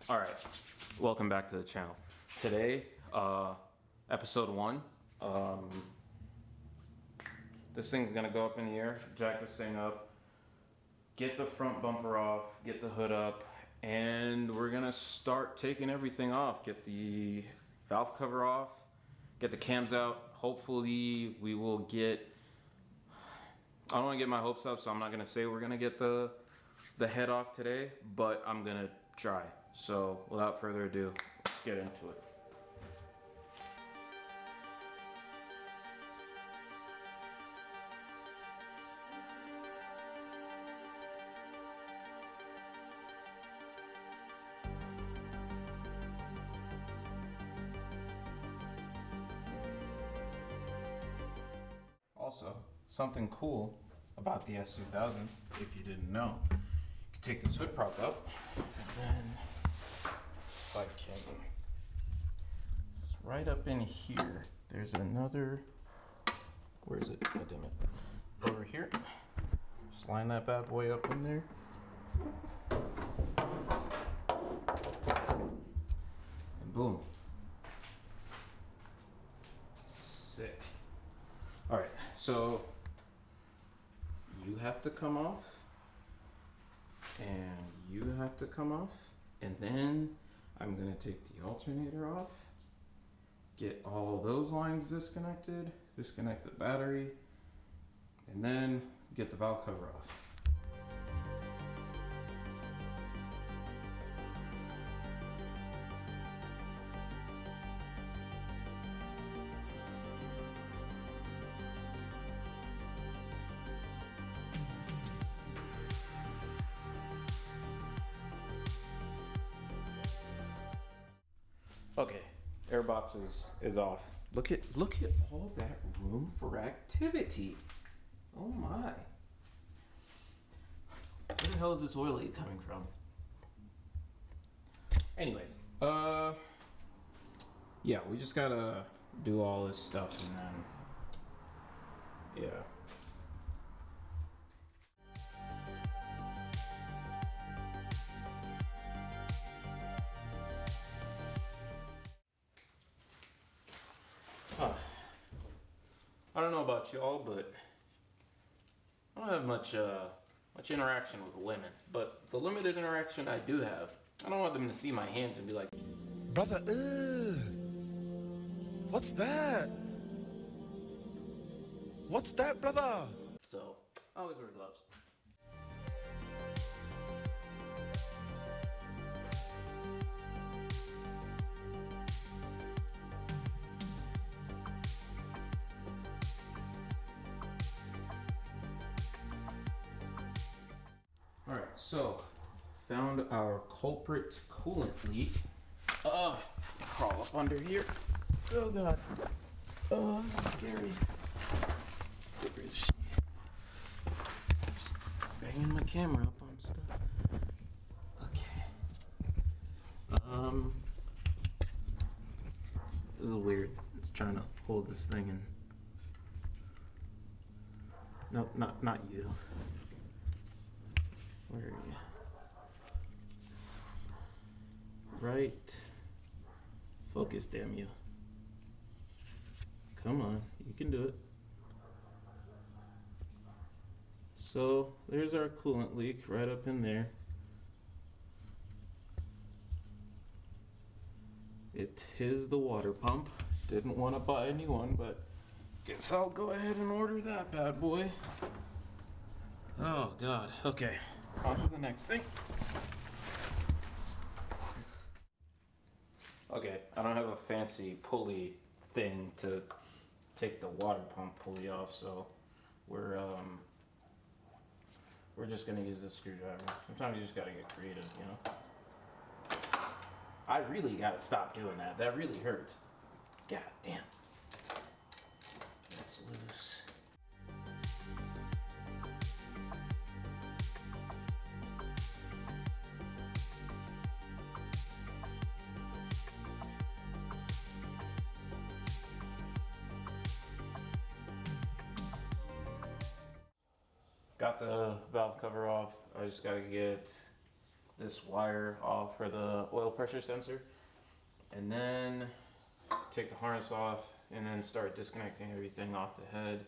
All right, welcome back to the channel. Today, episode 1. This thing's gonna go up in the air, jack this thing up, get the front bumper off, get the hood up, and we're gonna start taking everything off. Get the valve cover off, get the cams out. Hopefully we will get, I don't wanna get my hopes up, so I'm not gonna say we're gonna get the head off today, but I'm gonna try. So without further ado, let's get into it. Also, something cool about the S2000, if you didn't know, you can take this hood prop up, and then if I can, it's right up in here. There's another, where is it? Oh, damn it. Over here. Just line that bad boy up in there. And boom. Sick. All right, so you have to come off, and you have to come off, and then I'm gonna take the alternator off, get all those lines disconnected, disconnect the battery, and then get the valve cover off. Okay, airbox is off. Look at all that room for activity. Oh my. Where the hell is this oil leak coming from? Anyways, yeah, we just gotta do all this stuff and then, yeah. I don't know about y'all, but I don't have much interaction with women. But the limited interaction I do have, I don't want them to see my hands and be like, brother, what's that? What's that, brother? so I always wear gloves. Alright, so found our culprit coolant leak. Crawl up under here. Oh god. Oh, this is scary. Just banging my camera up on stuff. Okay. This is weird. It's trying to hold this thing in. No, not you. Where are you? Right. Focus, damn you. Come on, you can do it. So, there's our coolant leak right up in there. It is the water pump. Didn't want to buy a new one, but guess I'll go ahead and order that bad boy. Oh god, okay. On to the next thing. Okay, I don't have a fancy pulley thing to take the water pump pulley off, so we're just gonna use this screwdriver. Sometimes you just gotta get creative, you know? I really gotta stop doing that. That really hurts. God damn. That's loose. Got the valve cover off. I just gotta get this wire off for the oil pressure sensor, and then take the harness off and then start disconnecting everything off the head.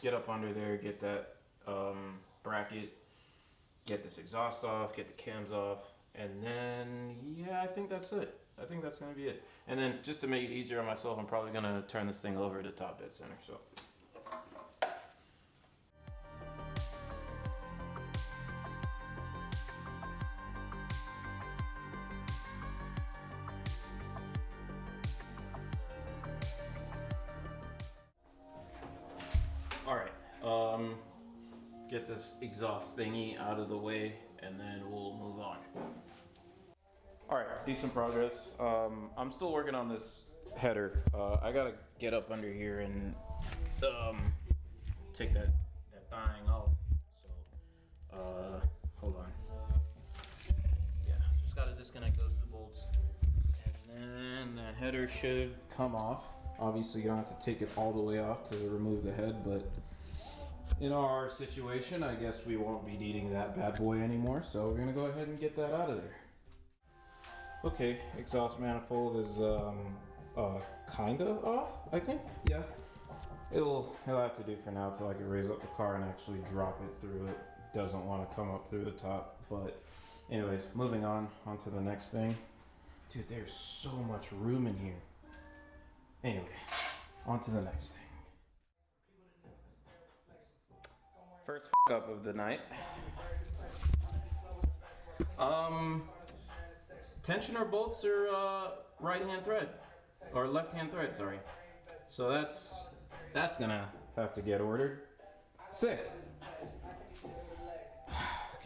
Get up under there, get that bracket, get this exhaust off, get the cams off, and then yeah, I think that's it. I think that's gonna be it. And then just to make it easier on myself, I'm probably gonna turn this thing over to top dead center. So. Alright, get this exhaust thingy out of the way and then we'll move on. Alright, decent progress. I'm still working on this header. I gotta get up under here and take that thing off. So, hold on. Yeah, just gotta disconnect those two bolts. And then the header should come off. Obviously, you don't have to take it all the way off to remove the head, but in our situation, I guess we won't be needing that bad boy anymore, so we're gonna go ahead and get that out of there. Okay, exhaust manifold is kinda off, I think. Yeah, it'll have to do for now till I can raise up the car and actually drop it through it. Doesn't want to come up through the top, but anyways, moving on to the next thing. Dude, there's so much room in here. Anyway, on to the next thing. First up of the night. Tensioner bolts are right hand thread, or left hand thread, sorry. So that's gonna have to get ordered. Sick.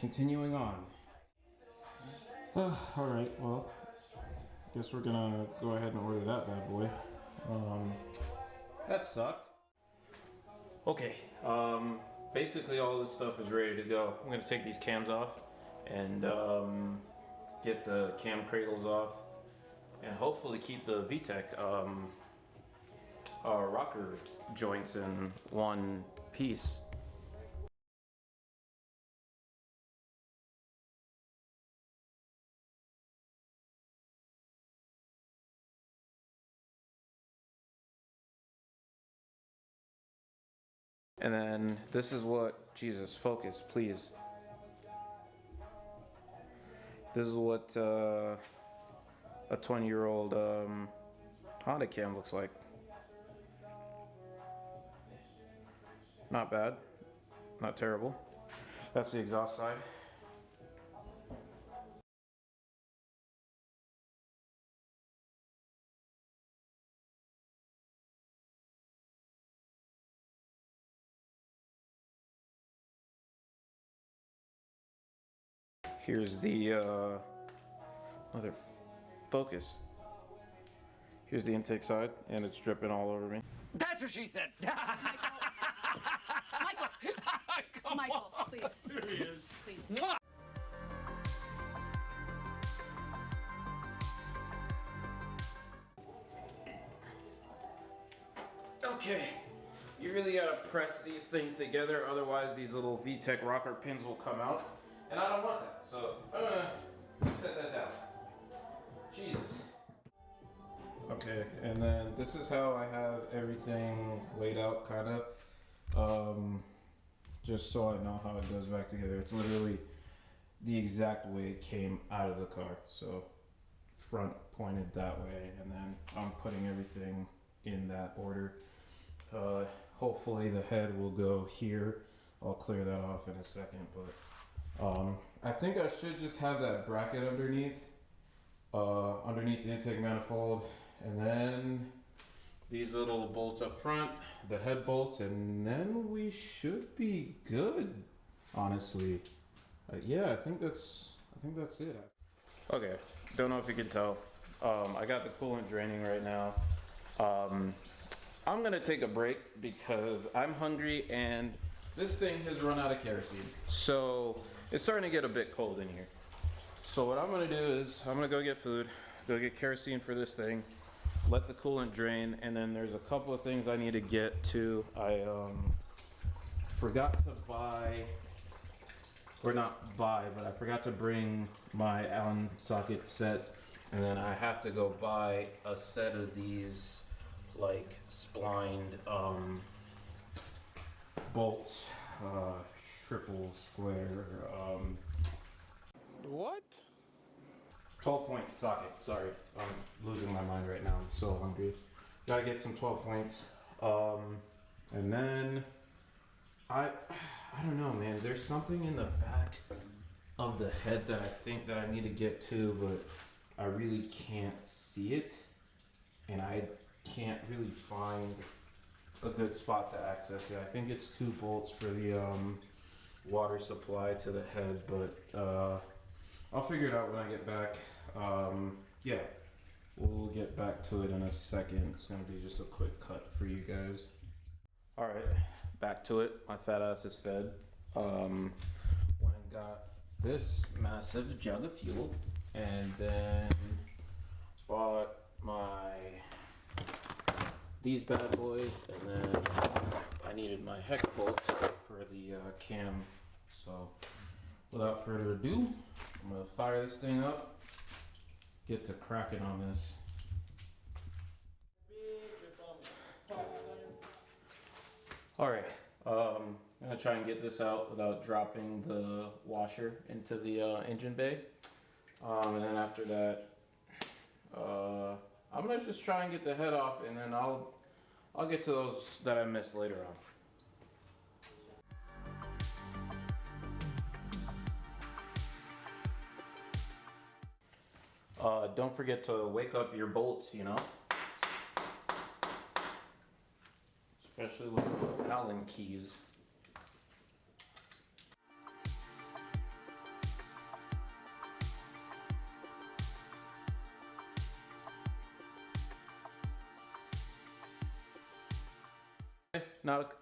Continuing on. Alright, well, guess we're gonna go ahead and order that bad boy. That sucked. Okay, basically all this stuff is ready to go. I'm gonna take these cams off and get the cam cradles off and hopefully keep the VTEC rocker joints in one piece. And then this is what, Jesus, focus, please. This is what a 20-year-old Honda cam looks like. Not bad, not terrible. That's the exhaust side. Here's the mother focus. Here's the intake side, and it's dripping all over me. That's what she said. Michael, please. Please. Okay, you really gotta press these things together, otherwise these little VTEC rocker pins will come out. And I don't want that, so I'm gonna set that down. Jesus. Okay, and then this is how I have everything laid out, kinda. Just so I know how it goes back together. It's literally the exact way it came out of the car. So front pointed that way, and then I'm putting everything in that order. Hopefully the head will go here. I'll clear that off in a second, but I think I should just have that bracket underneath the intake manifold, and then these little bolts up front, the head bolts, and then we should be good, honestly. Yeah, I think that's it. Okay, don't know if you can tell. I got the coolant draining right now. I'm gonna take a break because I'm hungry and this thing has run out of kerosene. So it's starting to get a bit cold in here. So what I'm gonna do is I'm gonna go get food, go get kerosene for this thing, let the coolant drain, and then there's a couple of things I need to get to. I forgot to buy or not buy, but I forgot to bring my Allen socket set, and then I have to go buy a set of these like splined bolts, triple square, What? 12-point socket. Sorry, I'm losing my mind right now. I'm so hungry. Gotta get some 12 points. And then I don't know, man. There's something in the back of the head that I think that I need to get to, but I really can't see it, and I can't really find a good spot to access it. I think it's 2 bolts for the water supply to the head, but I'll figure it out when I get back. Yeah, we'll get back to it in a second. It's gonna be just a quick cut for you guys. All right, back to it. My fat ass is fed. Went and got this massive jug of fuel, and then bought these bad boys, and then I needed my hex bolts for the cam. So without further ado, I'm gonna fire this thing up, get to cracking on this. All right, I'm gonna try and get this out without dropping the washer into the engine bay. And then after that, I'm gonna just try and get the head off, and then I'll get to those that I missed later on. Don't forget to wake up your bolts, you know? Especially with those Allen keys.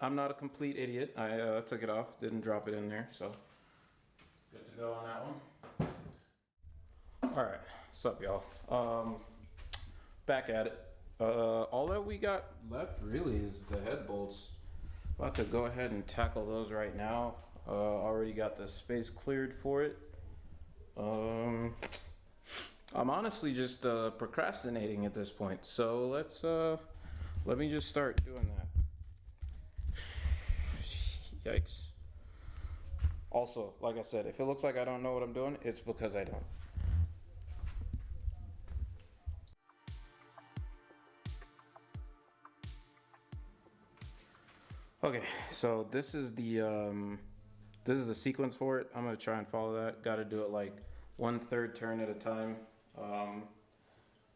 I'm not a complete idiot. I took it off, didn't drop it in there, so good to go on that one. All right, what's up, y'all? Back at it. All that we got left really is the head bolts. About to go ahead and tackle those right now. Already got the space cleared for it. I'm honestly just procrastinating at this point, so let me just start doing that. Yikes. Also, like I said, if it looks like I don't know what I'm doing, it's because I don't. Okay, so this is the sequence for it. I'm gonna try and follow that. Got to do it like 1/3 turn at a time.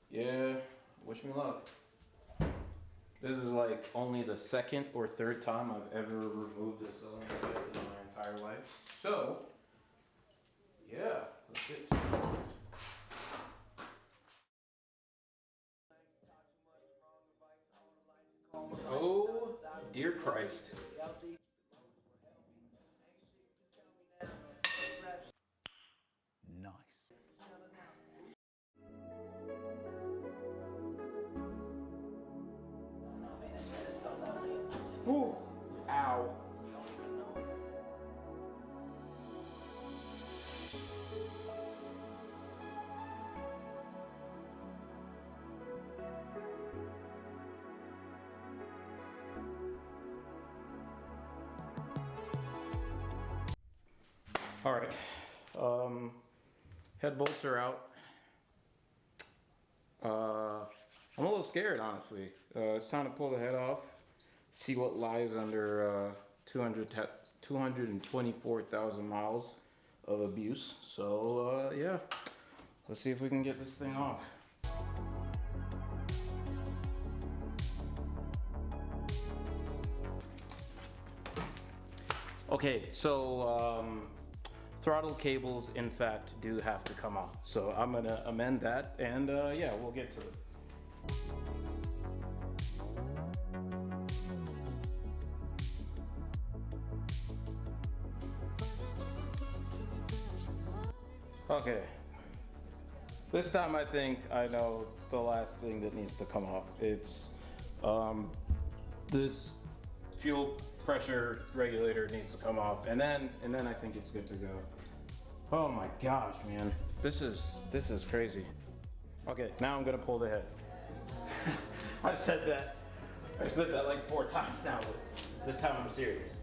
Yeah, wish me luck. This is like only the 2nd or 3rd time I've ever removed a cylinder head in my entire life. So, yeah, let's get to it. Oh, dear Christ. Nice. Ooh, ow. All right, head bolts are out. I'm a little scared, honestly. It's time to pull the head off, see what lies under 224,000 miles of abuse. So yeah, let's see if we can get this thing off. Okay, so throttle cables, in fact, do have to come off. So I'm gonna amend that, and yeah, we'll get to it. Okay, this time I think I know the last thing that needs to come off. It's this fuel pressure regulator needs to come off, and then I think it's good to go. Oh my gosh, man, this is crazy. Okay, now I'm gonna pull the head. I've said that like 4 times now, but this time I'm serious.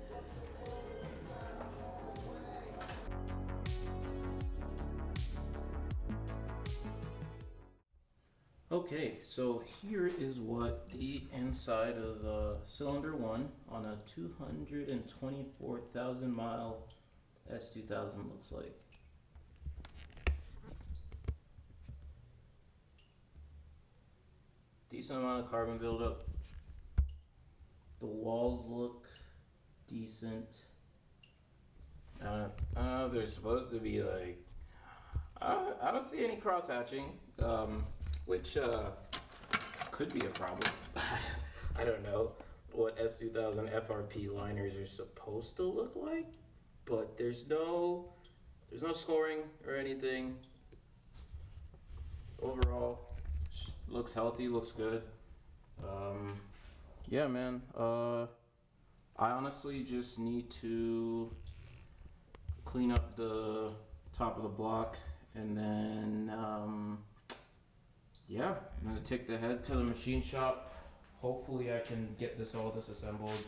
Okay, so here is what the inside of cylinder 1 on a 224,000 mile S2000 looks like. Decent amount of carbon buildup. The walls look decent. I don't know, they're supposed to be like, I don't see any cross hatching. Which could be a problem. I don't know what S2000 FRP liners are supposed to look like, but there's no scoring or anything. Overall, looks healthy, looks good. Yeah, man. I honestly just need to clean up the top of the block, and then yeah, I'm gonna take the head to the machine shop. Hopefully I can get this all disassembled,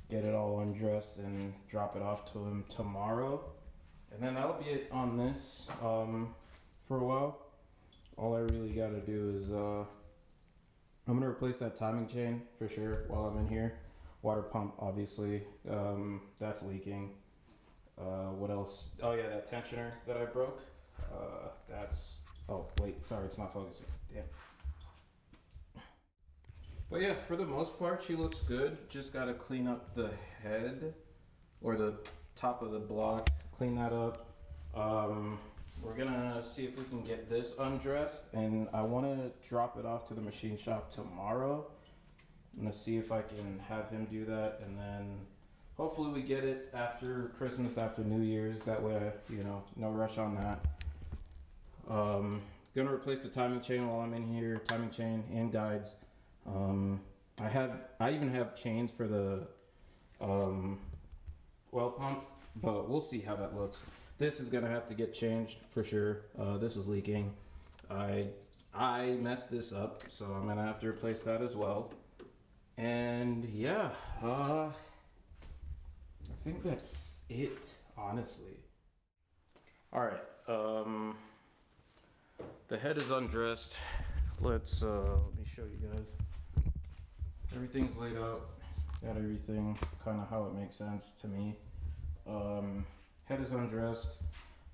get it all undressed, and drop it off to him tomorrow. And then that'll be it on this for a while. All I really gotta do is I'm gonna replace that timing chain for sure while I'm in here. Water pump, obviously, that's leaking. What else? Oh yeah, that tensioner that I broke. Oh wait, sorry, it's not focusing. Damn. But yeah, for the most part, she looks good. Just gotta clean up the head or the top of the block. Clean that up. We're gonna see if we can get this undressed, and I want to drop it off to the machine shop tomorrow. I'm gonna see if I can have him do that, and then hopefully we get it after Christmas, after New Year's. That way, you know, no rush on that. Gonna replace the timing chain while I'm in here, timing chain and guides. I even have chains for the oil pump, but we'll see how that looks. This is gonna have to get changed for sure. This is leaking. I messed this up, so I'm gonna have to replace that as well. And yeah, I think that's it, honestly. All right. The head is undressed. Let me show you guys. Everything's laid out. Got everything kind of how it makes sense to me. Head is undressed.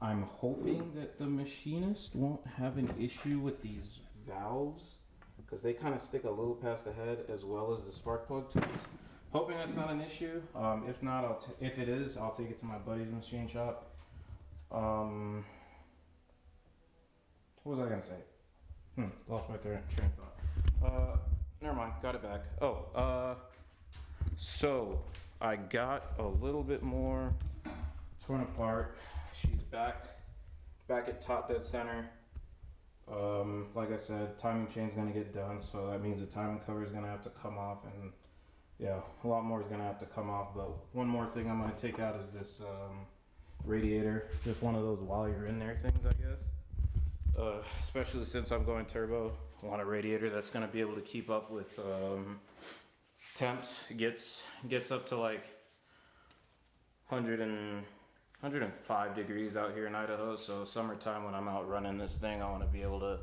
I'm hoping that the machinist won't have an issue with these valves, because they kind of stick a little past the head as well as the spark plug tubes. Hoping that's not an issue. If not, if it is, I'll take it to my buddy's machine shop. What was I gonna say? Lost my train of thought. Never mind, got it back. So I got a little bit more torn apart. She's back at top dead center. Like I said, timing chain's gonna get done, so that means the timing cover is gonna have to come off, and yeah, a lot more is gonna have to come off. But one more thing I'm gonna take out is this radiator. Just one of those while you're in there things, I guess. Especially since I'm going turbo, I want a radiator that's gonna be able to keep up with temps. It gets up to like 105 degrees out here in Idaho, so summertime when I'm out running this thing, I want to be able to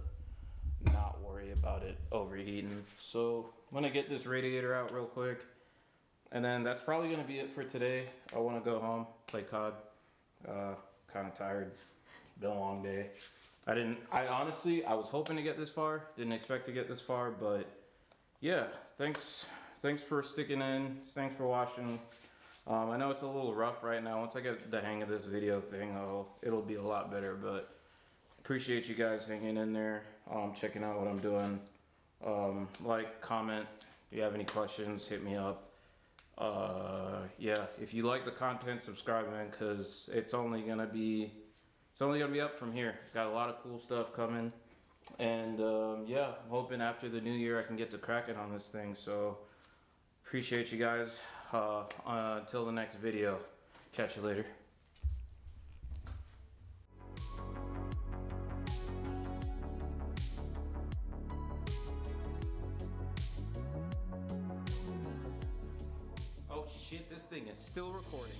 not worry about it overheating. So I'm gonna get this radiator out real quick, and then that's probably gonna be it for today. I want to go home, play COD. Kind of tired, been a long day. I honestly was hoping to get this far, didn't expect to get this far, but yeah, thanks for sticking in, thanks for watching. I know it's a little rough right now. Once I get the hang of this video thing, it'll be a lot better, but appreciate you guys hanging in there, checking out what I'm doing. Like, comment, if you have any questions, hit me up. Yeah, if you like the content, subscribe, man, because it's only gonna be up from here. Got a lot of cool stuff coming, and yeah, I'm hoping after the new year I can get to cracking on this thing. So appreciate you guys. Until the next video. Catch you later. Oh shit, this thing is still recording.